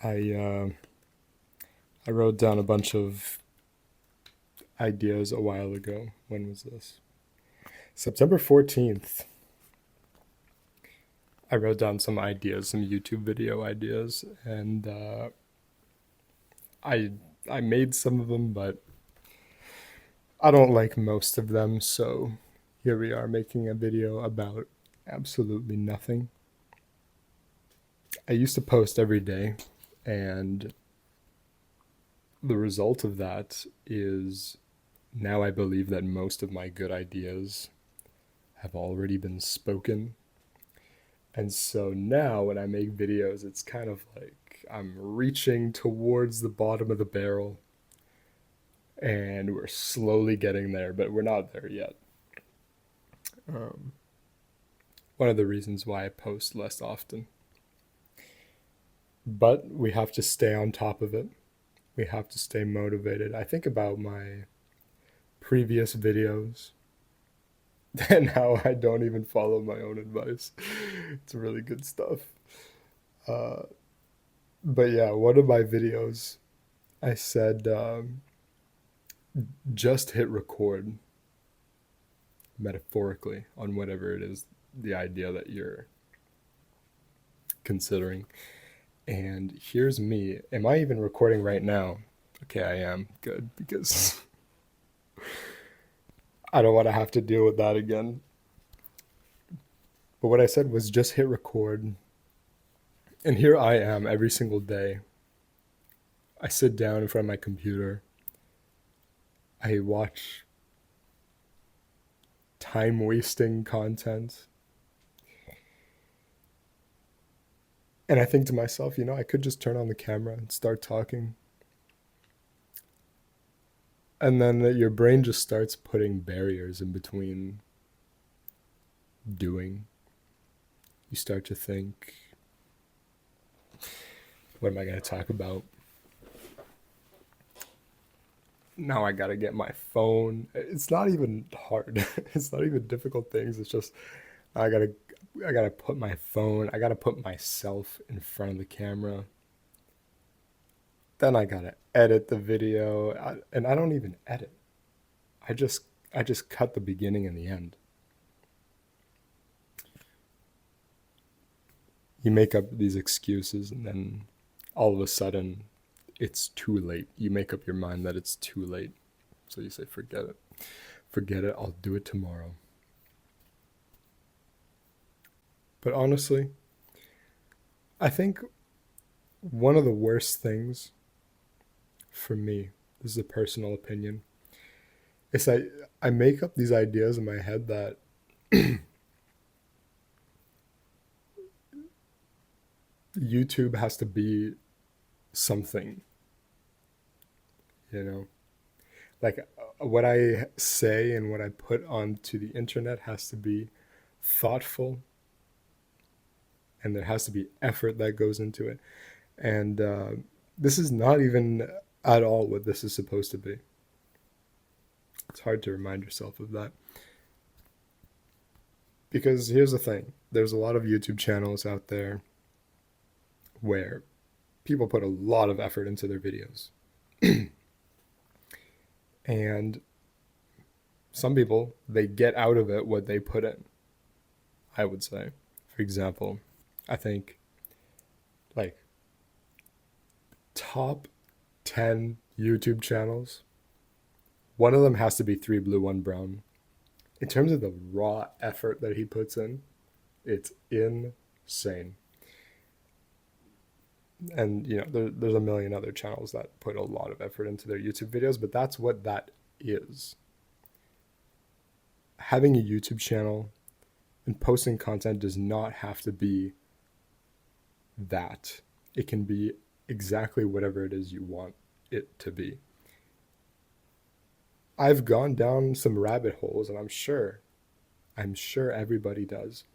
I I wrote down a bunch of ideas a while ago. When was this? September 14th. I wrote down some ideas, some YouTube video ideas, and I I made some of them, but I don't like most of them. So here we are making a video about absolutely nothing. I used to post every day, and the result of that is now I believe that most of my good ideas have already been spoken. And so now when I make videos, it's kind of like I'm reaching towards the bottom of the barrel and we're slowly getting there, but we're not there yet. Um, One of the reasons why I post less often. But we have to stay on top of it. We have to stay motivated. I think about my previous videos and how I don't even follow my own advice. It's really good stuff. Uh, but yeah, one of my videos, I said, just hit record metaphorically on whatever it is, the idea that you're considering. And here's me. Am I even recording right now? Okay, I am. Good, because I don't want to have to deal with that again. But what I said was just hit record. And here I am every single day. I sit down in front of my computer. I watch time wasting content. And I think to myself, I could just turn on the camera and start talking. And then your brain just starts putting barriers in between doing. You start to think, what am I going to talk about? Now I got to get my phone. It's not even hard. It's not even difficult things. It's just I got to I got to put my phone, I got to put myself in front of the camera. Then I got to edit the video, and I don't even edit. I just I just cut the beginning and the end. You make up these excuses and then all of a sudden it's too late. You make up your mind that it's too late. So you say, forget it. Forget it. I'll do it tomorrow. But honestly, I think one of the worst things for me, this is a personal opinion, is I make up these ideas in my head that YouTube has to be something, you know? Like what I say and what I put onto the internet has to be thoughtful, and there has to be effort that goes into it. And this is not even at all what this is supposed to be. It's hard to remind yourself of that. Because here's the thing, there's a lot of YouTube channels out there where people put a lot of effort into their videos. And some people, they get out of it what they put in, I would say. For example, I think like top 10 YouTube channels, one of them has to be 3 Blue, 1 Brown. In terms of the raw effort that he puts in, it's insane. And there's a million other channels that put a lot of effort into their YouTube videos, but that's what that is. Having a YouTube channel and posting content does not have to be that. It can be exactly whatever it is you want it to be. I've gone down some rabbit holes, and I'm sure everybody does,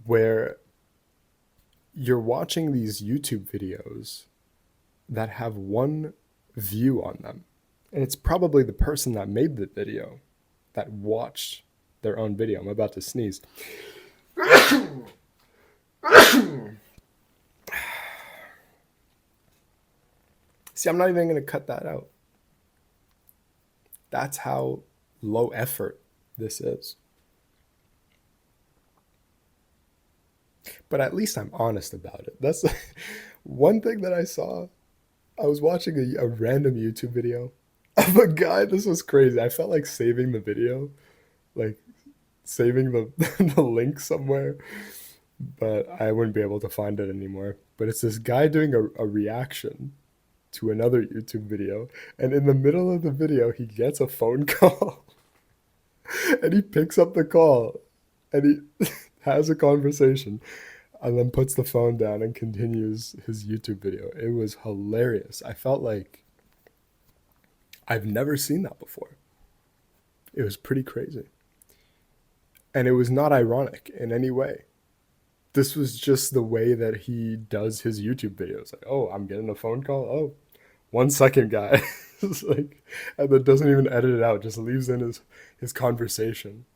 where you're watching these YouTube videos that have one view on them. And it's probably the person that made the video that watched their own video. I'm about to sneeze. See, I'm not even going to cut that out. That's how low effort this is. But at least I'm honest about it. That's one thing that I saw. I was watching a random YouTube video of a guy. This was crazy. I felt like saving the video, like saving the, the link somewhere, but I wouldn't be able to find it anymore. But it's this guy doing a reaction to another YouTube video. And in the middle of the video, he gets a phone call and he picks up the call and he has a conversation and then puts the phone down and continues his YouTube video. It was hilarious. I felt like I've never seen that before. It was pretty crazy. And it was not ironic in any way. This was just the way that he does his YouTube videos. Like, oh, I'm getting a phone call. Oh, 1 second, guy. It's like, and then doesn't even edit it out, just leaves in his conversation.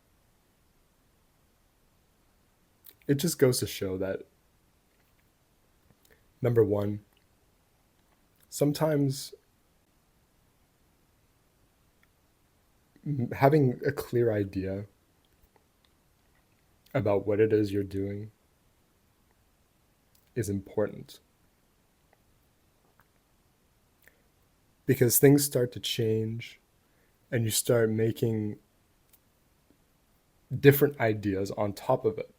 It just goes to show that, number one, sometimes having a clear idea about what it is you're doing is important, because things start to change and you start making different ideas on top of it.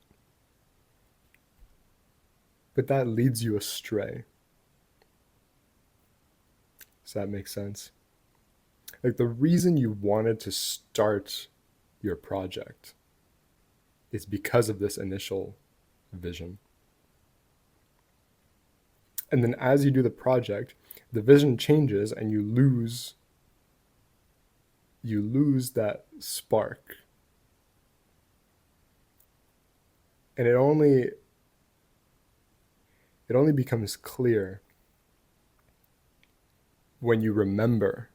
But that leads you astray. Does that make sense? Like, the reason you wanted to start your project is because of this initial vision. And then as you do the project, the vision changes and you lose that spark. And it only becomes clear when you remember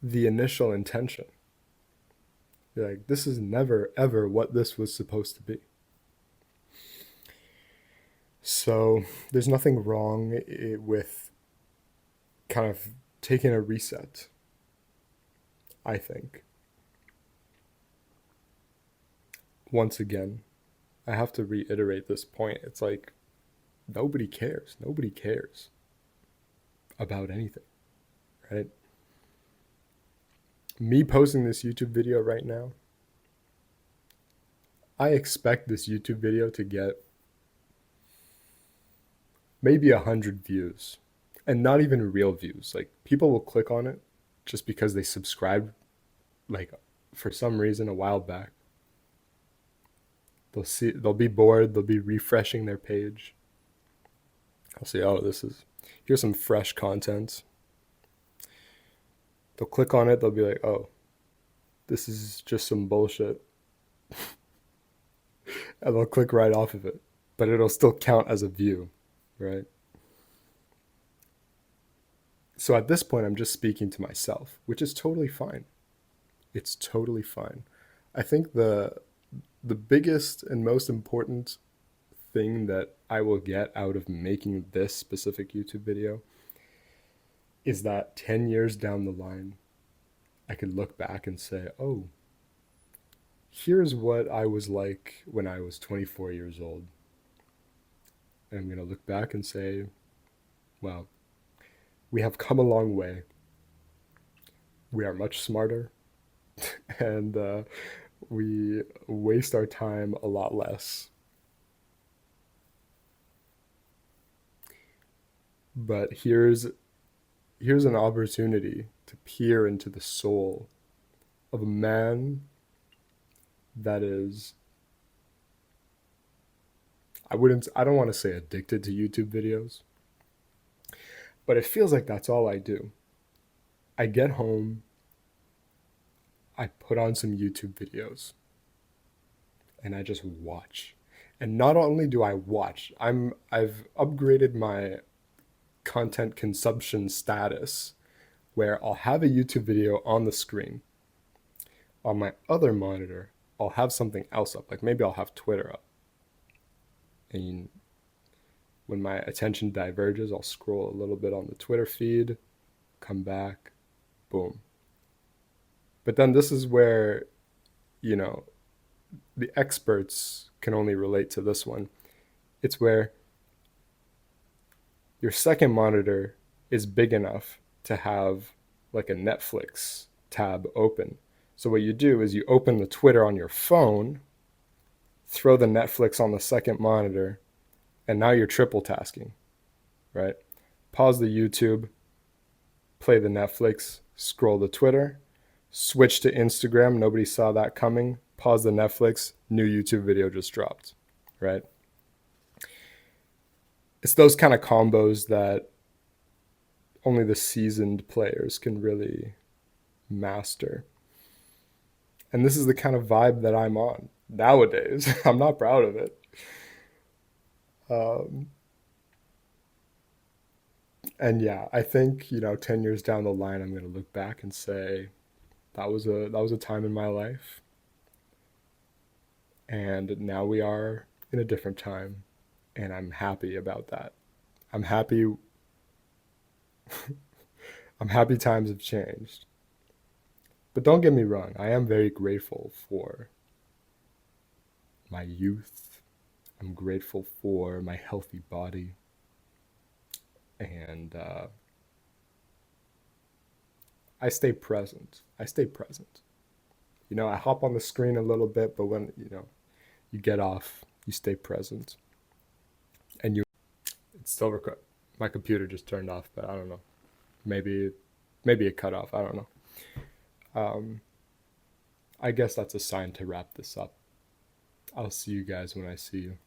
the initial intention. You're like, this is never ever what this was supposed to be. So there's nothing wrong with kind of taking a reset, I think. Once again, I have to reiterate this point. It's like, nobody cares. Nobody cares about anything, right? Me posting this YouTube video right now, I expect this YouTube video to get maybe 100 views, and not even real views. Like, people will click on it just because they subscribed, like, for some reason a while back. They'll be bored, they'll be refreshing their page. I'll say, oh, here's some fresh content. They'll click on it, they'll be like, oh, this is just some bullshit. And they'll click right off of it. But it'll still count as a view, right? So at this point, I'm just speaking to myself, which is totally fine. It's totally fine. I think the biggest and most important thing that I will get out of making this specific YouTube video is that 10 years down the line, I could look back and say, oh, here's what I was like when I was 24 years old. And I'm going to look back and say, well, we have come a long way. We are much smarter and we waste our time a lot less. But here's an opportunity to peer into the soul of a man that is, I don't want to say addicted to YouTube videos, but it feels like that's all I do. I get home, I put on some YouTube videos, and I just watch. And not only do I watch, I've upgraded my content consumption status where I'll have a YouTube video on the screen. On my other monitor, I'll have something else up. Like, maybe I'll have Twitter up. And When my attention diverges, I'll scroll a little bit on the Twitter feed, come back, boom. But then this is where, you know, the experts can only relate to this one. It's where your second monitor is big enough to have like a Netflix tab open. So what you do is you open the Twitter on your phone, throw the Netflix on the second monitor, and now you're triple tasking, right? Pause the YouTube, play the Netflix, scroll the Twitter, switch to Instagram, nobody saw that coming, pause the Netflix, new YouTube video just dropped, right? It's those kind of combos that only the seasoned players can really master. And this is the kind of vibe that I'm on nowadays. I'm not proud of it. Um, and yeah, I think, 10 years down the line, I'm going to look back and say that was a time in my life. And now we are in a different time. And I'm happy about that. I'm happy. I'm happy times have changed. But don't get me wrong, I am very grateful for my youth. I'm grateful for my healthy body. And I stay present. I stay present. I hop on the screen a little bit, but when, you get off, you stay present. And it's still record. My computer just turned off, but I don't know. Maybe it cut off. I don't know. Um, I guess that's a sign to wrap this up. I'll see you guys when I see you.